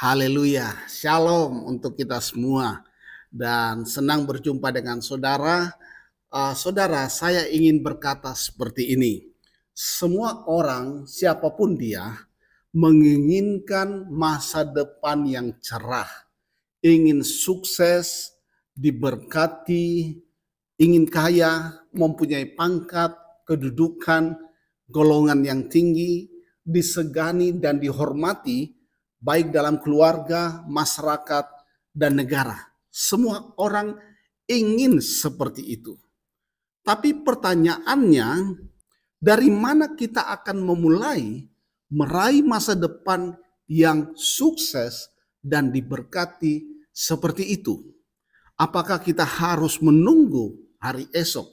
Haleluya, shalom untuk kita semua dan senang berjumpa dengan saudara. Saudara, saya ingin berkata seperti ini. Semua orang, siapapun dia, menginginkan masa depan yang cerah, ingin sukses, diberkati, ingin kaya, mempunyai pangkat, kedudukan, golongan yang tinggi, disegani dan dihormati, baik dalam keluarga, masyarakat, dan negara. Semua orang ingin seperti itu. Tapi pertanyaannya, dari mana kita akan memulai meraih masa depan yang sukses dan diberkati seperti itu? Apakah kita harus menunggu hari esok?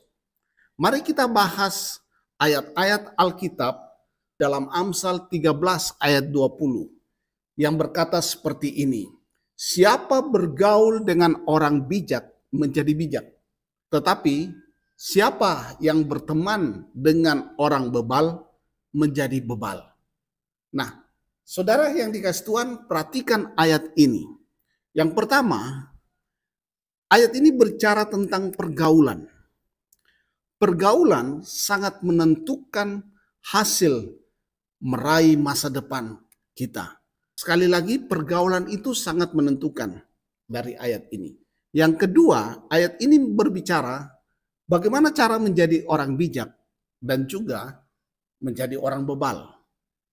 Mari kita bahas ayat-ayat Alkitab dalam Amsal 13 ayat 20 yang berkata seperti ini. Siapa bergaul dengan orang bijak menjadi bijak, tetapi siapa yang berteman dengan orang bebal menjadi bebal. Nah, saudara yang dikasih Tuhan, perhatikan ayat ini. Yang pertama, ayat ini berbicara tentang pergaulan. Pergaulan sangat menentukan hasil meraih masa depan kita. Sekali lagi, pergaulan itu sangat menentukan dari ayat ini. Yang kedua, ayat ini berbicara bagaimana cara menjadi orang bijak dan juga menjadi orang bebal.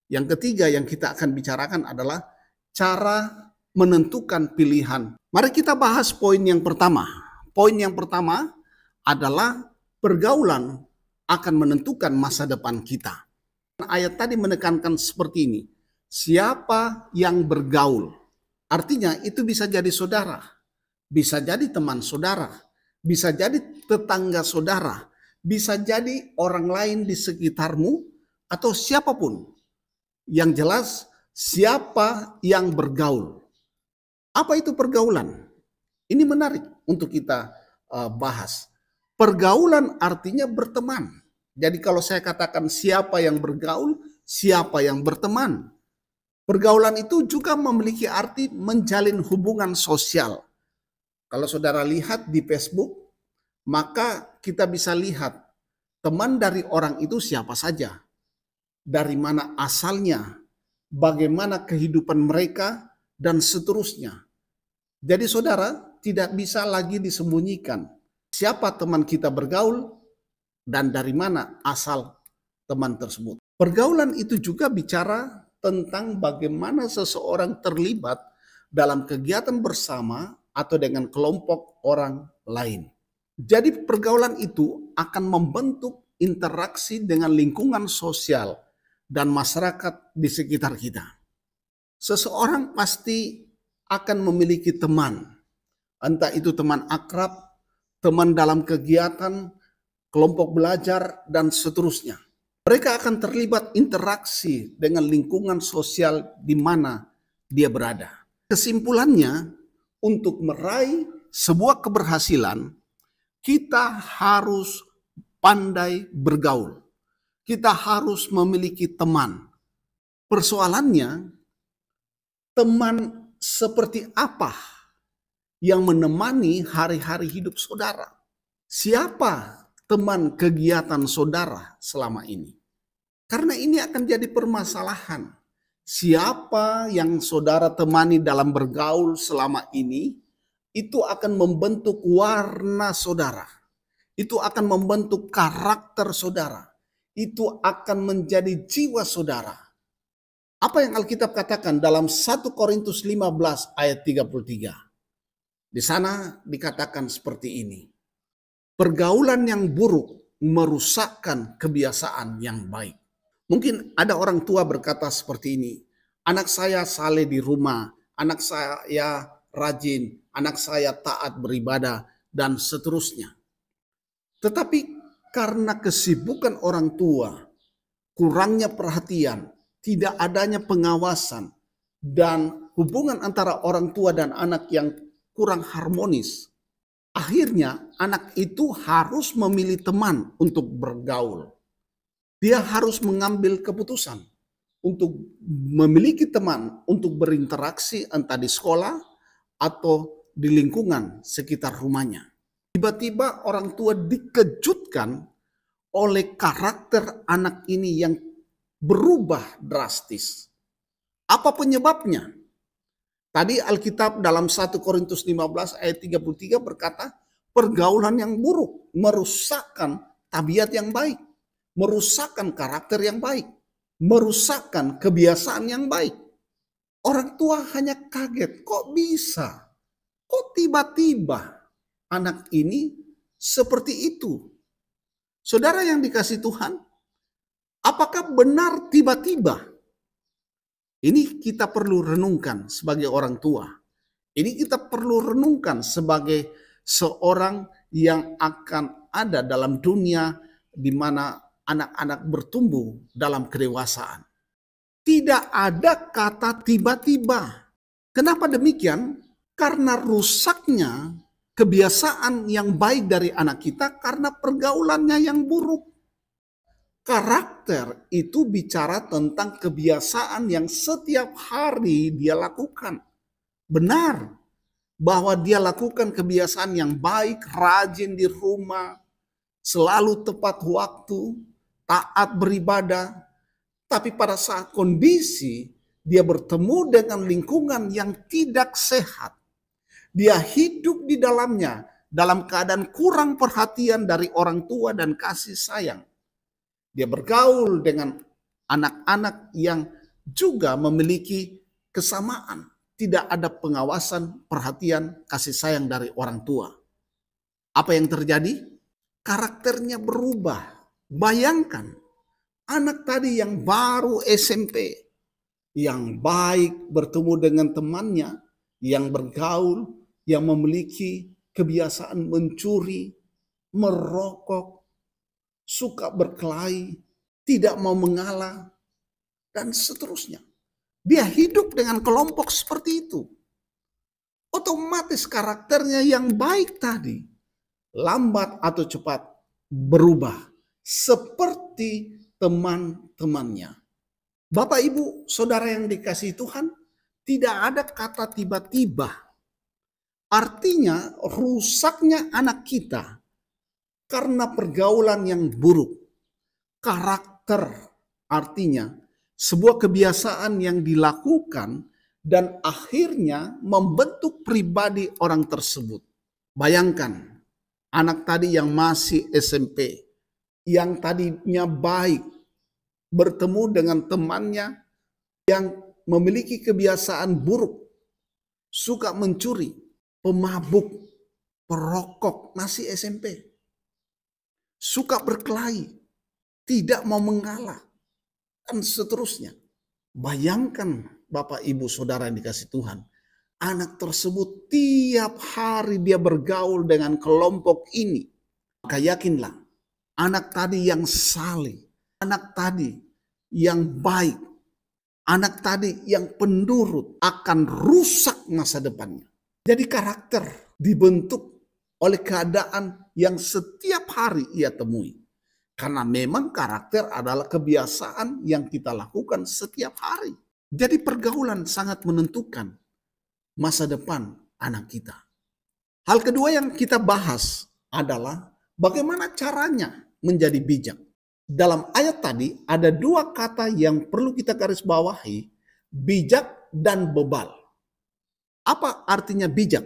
Yang ketiga yang kita akan bicarakan adalah cara menentukan pilihan. Mari kita bahas poin yang pertama. Poin yang pertama adalah pergaulan akan menentukan masa depan kita. Ayat tadi menekankan seperti ini. Siapa yang bergaul? Artinya itu bisa jadi saudara, bisa jadi teman saudara, bisa jadi tetangga saudara, bisa jadi orang lain di sekitarmu atau siapapun. Yang jelas siapa yang bergaul. Apa itu pergaulan? Ini menarik untuk kita bahas. Pergaulan artinya berteman. Jadi kalau saya katakan siapa yang bergaul, siapa yang berteman. Pergaulan itu juga memiliki arti menjalin hubungan sosial. Kalau saudara lihat di Facebook, maka kita bisa lihat teman dari orang itu siapa saja, dari mana asalnya, bagaimana kehidupan mereka, dan seterusnya. Jadi saudara tidak bisa lagi disembunyikan siapa teman kita bergaul dan dari mana asal teman tersebut. Pergaulan itu juga bicara tentang bagaimana seseorang terlibat dalam kegiatan bersama atau dengan kelompok orang lain. Jadi pergaulan itu akan membentuk interaksi dengan lingkungan sosial dan masyarakat di sekitar kita. Seseorang pasti akan memiliki teman, entah itu teman akrab, teman dalam kegiatan, kelompok belajar, dan seterusnya. Mereka akan terlibat interaksi dengan lingkungan sosial di mana dia berada. Kesimpulannya, untuk meraih sebuah keberhasilan, kita harus pandai bergaul. Kita harus memiliki teman. Persoalannya, teman seperti apa yang menemani hari-hari hidup saudara? Siapa teman kegiatan saudara selama ini? Karena ini akan jadi permasalahan. Siapa yang saudara temani dalam bergaul selama ini, itu akan membentuk warna saudara. Itu akan membentuk karakter saudara. Itu akan menjadi jiwa saudara. Apa yang Alkitab katakan dalam 1 Korintus 15 ayat 33. Di sana dikatakan seperti ini. Pergaulan yang buruk merusakkan kebiasaan yang baik. Mungkin ada orang tua berkata seperti ini. Anak saya saleh di rumah, anak saya rajin, anak saya taat beribadah, dan seterusnya. Tetapi karena kesibukan orang tua, kurangnya perhatian, tidak adanya pengawasan, dan hubungan antara orang tua dan anak yang kurang harmonis, akhirnya anak itu harus memilih teman untuk bergaul. Dia harus mengambil keputusan untuk memiliki teman, untuk berinteraksi entah di sekolah atau di lingkungan sekitar rumahnya. Tiba-tiba orang tua dikejutkan oleh karakter anak ini yang berubah drastis. Apa penyebabnya? Tadi Alkitab dalam 1 Korintus 15 ayat 33 berkata, pergaulan yang buruk merusakkan tabiat yang baik, merusakkan karakter yang baik, merusakkan kebiasaan yang baik. Orang tua hanya kaget, kok bisa? Kok tiba-tiba anak ini seperti itu? Saudara yang dikasihi Tuhan, apakah benar tiba-tiba? Ini kita perlu renungkan sebagai orang tua. Ini kita perlu renungkan sebagai seorang yang akan ada dalam dunia di mana anak-anak bertumbuh dalam kedewasaan. Tidak ada kata tiba-tiba. Kenapa demikian? Karena rusaknya kebiasaan yang baik dari anak kita karena pergaulannya yang buruk. Karakter itu bicara tentang kebiasaan yang setiap hari dia lakukan. Benar bahwa dia lakukan kebiasaan yang baik, rajin di rumah, selalu tepat waktu, taat beribadah. Tapi pada saat kondisi dia bertemu dengan lingkungan yang tidak sehat, dia hidup di dalamnya dalam keadaan kurang perhatian dari orang tua dan kasih sayang. Dia bergaul dengan anak-anak yang juga memiliki kesamaan. Tidak ada pengawasan, perhatian, kasih sayang dari orang tua. Apa yang terjadi? Karakternya berubah. Bayangkan, anak tadi yang baru SMP, yang baik bertemu dengan temannya, yang bergaul, yang memiliki kebiasaan mencuri, merokok, suka berkelahi, tidak mau mengalah, dan seterusnya. Dia hidup dengan kelompok seperti itu. Otomatis karakternya yang baik tadi, lambat atau cepat berubah seperti teman-temannya. Bapak, Ibu, Saudara yang dikasihi Tuhan, tidak ada kata tiba-tiba. Artinya rusaknya anak kita karena pergaulan yang buruk. Karakter artinya sebuah kebiasaan yang dilakukan dan akhirnya membentuk pribadi orang tersebut. Bayangkan anak tadi yang masih SMP, yang tadinya baik, bertemu dengan temannya yang memiliki kebiasaan buruk, suka mencuri, pemabuk, perokok, masih SMP. Suka berkelahi, tidak mau mengalah, dan seterusnya. Bayangkan Bapak, Ibu, Saudara yang dikasihi Tuhan. Anak tersebut tiap hari dia bergaul dengan kelompok ini. Maka yakinlah, anak tadi yang saleh, anak tadi yang baik, anak tadi yang penurut akan rusak masa depannya. Jadi karakter dibentuk oleh keadaan yang setiap hari ia temui. Karena memang karakter adalah kebiasaan yang kita lakukan setiap hari. Jadi pergaulan sangat menentukan masa depan anak kita. Hal kedua yang kita bahas adalah bagaimana caranya menjadi bijak. Dalam ayat tadi ada dua kata yang perlu kita garis bawahi, bijak dan bebal. Apa artinya bijak?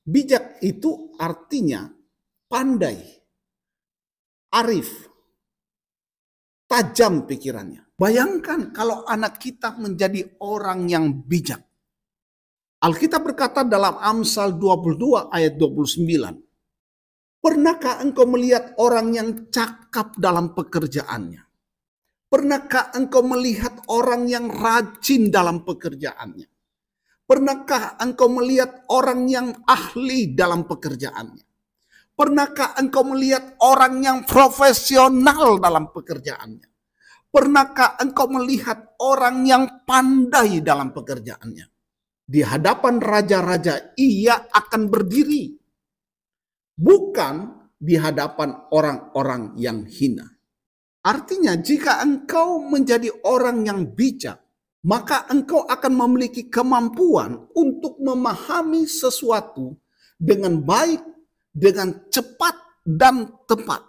Bijak itu artinya pandai, arif, tajam pikirannya. Bayangkan kalau anak kita menjadi orang yang bijak. Alkitab berkata dalam Amsal 22 ayat 29. Pernahkah engkau melihat orang yang cakap dalam pekerjaannya? Pernahkah engkau melihat orang yang rajin dalam pekerjaannya? Pernahkah engkau melihat orang yang ahli dalam pekerjaannya? Pernahkah engkau melihat orang yang profesional dalam pekerjaannya? Pernahkah engkau melihat orang yang pandai dalam pekerjaannya? Di hadapan raja-raja ia akan berdiri. Bukan di hadapan orang-orang yang hina. Artinya jika engkau menjadi orang yang bijak, maka engkau akan memiliki kemampuan untuk memahami sesuatu dengan baik, dengan cepat dan tepat.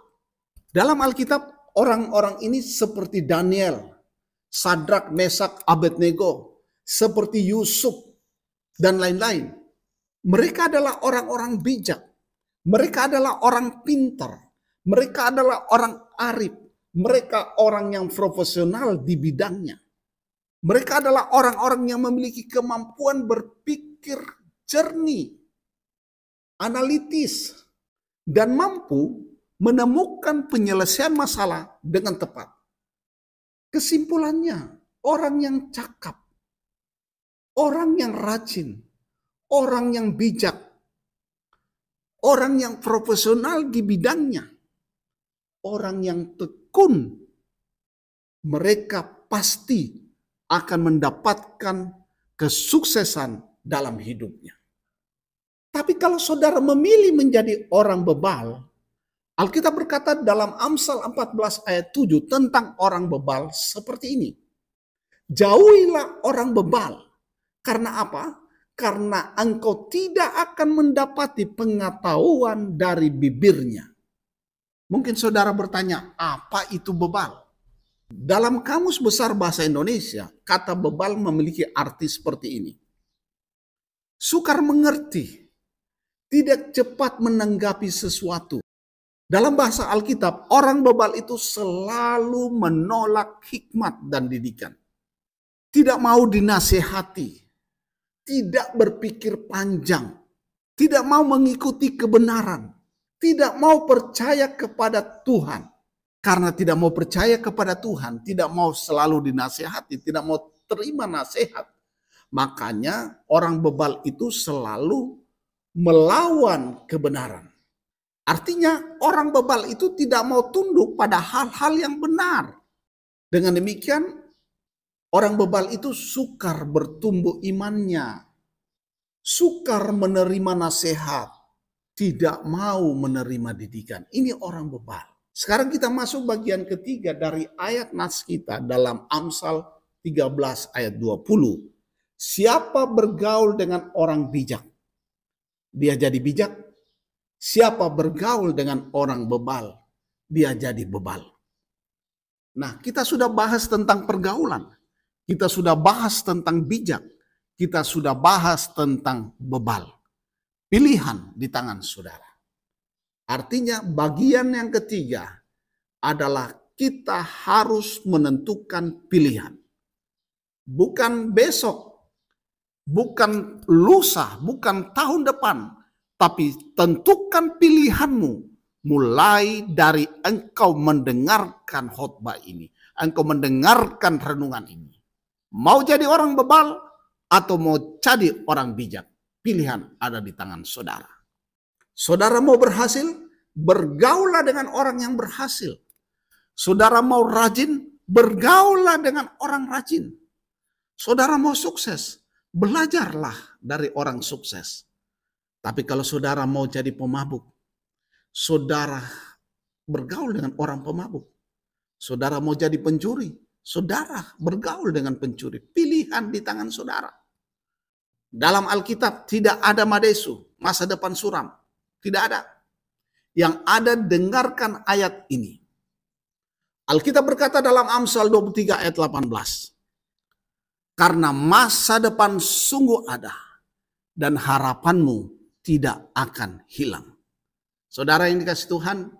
Dalam Alkitab, orang-orang ini seperti Daniel, Sadrak, Mesak, Abednego, seperti Yusuf, dan lain-lain. Mereka adalah orang-orang bijak. Mereka adalah orang pintar. Mereka adalah orang arif. Mereka orang yang profesional di bidangnya. Mereka adalah orang-orang yang memiliki kemampuan berpikir jernih, analitis, dan mampu menemukan penyelesaian masalah dengan tepat. Kesimpulannya, orang yang cakap, orang yang rajin, orang yang bijak, orang yang profesional di bidangnya, orang yang tekun, mereka pasti akan mendapatkan kesuksesan dalam hidupnya. Tapi kalau saudara memilih menjadi orang bebal, Alkitab berkata dalam Amsal 14 ayat 7 tentang orang bebal seperti ini. Jauhilah orang bebal. Karena apa? Karena engkau tidak akan mendapati pengetahuan dari bibirnya. Mungkin saudara bertanya, apa itu bebal? Dalam Kamus Besar Bahasa Indonesia, kata bebal memiliki arti seperti ini. Sukar mengerti, tidak cepat menanggapi sesuatu. Dalam bahasa Alkitab, orang bebal itu selalu menolak hikmat dan didikan. Tidak mau dinasehati, tidak berpikir panjang, tidak mau mengikuti kebenaran, tidak mau percaya kepada Tuhan. Karena tidak mau percaya kepada Tuhan, tidak mau selalu dinasehati, tidak mau terima nasihat. Makanya orang bebal itu selalu melawan kebenaran. Artinya orang bebal itu tidak mau tunduk pada hal-hal yang benar. Dengan demikian orang bebal itu sukar bertumbuh imannya, sukar menerima nasihat, tidak mau menerima didikan. Ini orang bebal. Sekarang kita masuk bagian ketiga dari ayat nas kita dalam Amsal 13 ayat 20. Siapa bergaul dengan orang bijak, dia jadi bijak. Siapa bergaul dengan orang bebal, dia jadi bebal. Nah, kita sudah bahas tentang pergaulan. Kita sudah bahas tentang bijak. Kita sudah bahas tentang bebal. Pilihan di tangan saudara. Artinya bagian yang ketiga adalah kita harus menentukan pilihan. Bukan besok, bukan lusa, bukan tahun depan, tapi tentukan pilihanmu mulai dari engkau mendengarkan khotbah ini, engkau mendengarkan renungan ini. Mau jadi orang bebal atau mau jadi orang bijak, pilihan ada di tangan saudara. Saudara mau berhasil, bergaulah dengan orang yang berhasil. Saudara mau rajin, bergaulah dengan orang rajin. Saudara mau sukses, belajarlah dari orang sukses. Tapi kalau saudara mau jadi pemabuk, saudara bergaul dengan orang pemabuk. Saudara mau jadi pencuri, saudara bergaul dengan pencuri. Pilihan di tangan saudara. Dalam Alkitab tidak ada madesu, masa depan suram. Tidak ada. Yang ada dengarkan ayat ini. Alkitab berkata dalam Amsal 23 ayat 18. Karena masa depan sungguh ada dan harapanmu tidak akan hilang. Saudara yang dikasih Tuhan,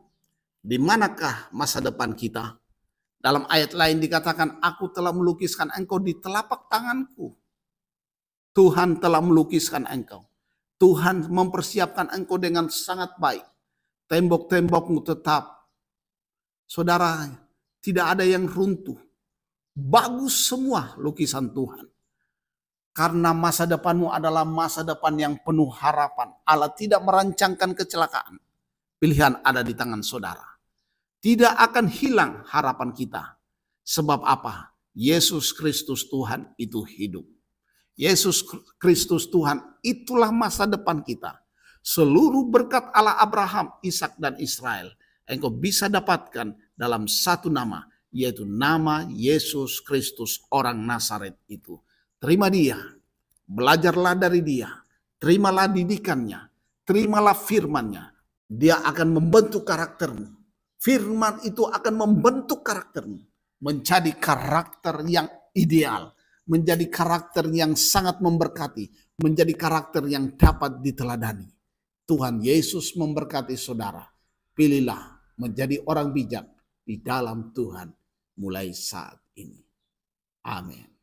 di manakah masa depan kita? Dalam ayat lain dikatakan, aku telah melukiskan engkau di telapak tanganku. Tuhan telah melukiskan engkau. Tuhan mempersiapkan engkau dengan sangat baik. Tembok-tembokmu tetap. Saudara, tidak ada yang runtuh. Bagus semua lukisan Tuhan. Karena masa depanmu adalah masa depan yang penuh harapan. Allah tidak merancangkan kecelakaan. Pilihan ada di tangan saudara. Tidak akan hilang harapan kita. Sebab apa? Yesus Kristus Tuhan itu hidup. Yesus Kristus Tuhan itulah masa depan kita. Seluruh berkat Allah Abraham, Ishak dan Israel engkau bisa dapatkan dalam satu nama, yaitu nama Yesus Kristus orang Nazaret itu. Terima dia, belajarlah dari dia, terimalah didikannya, terimalah firman-Nya. Dia akan membentuk karaktermu. Firman itu akan membentuk karaktermu menjadi karakter yang ideal, menjadi karakter yang sangat memberkati, menjadi karakter yang dapat diteladani. Tuhan Yesus memberkati saudara. Pilihlah menjadi orang bijak di dalam Tuhan mulai saat ini. Amin.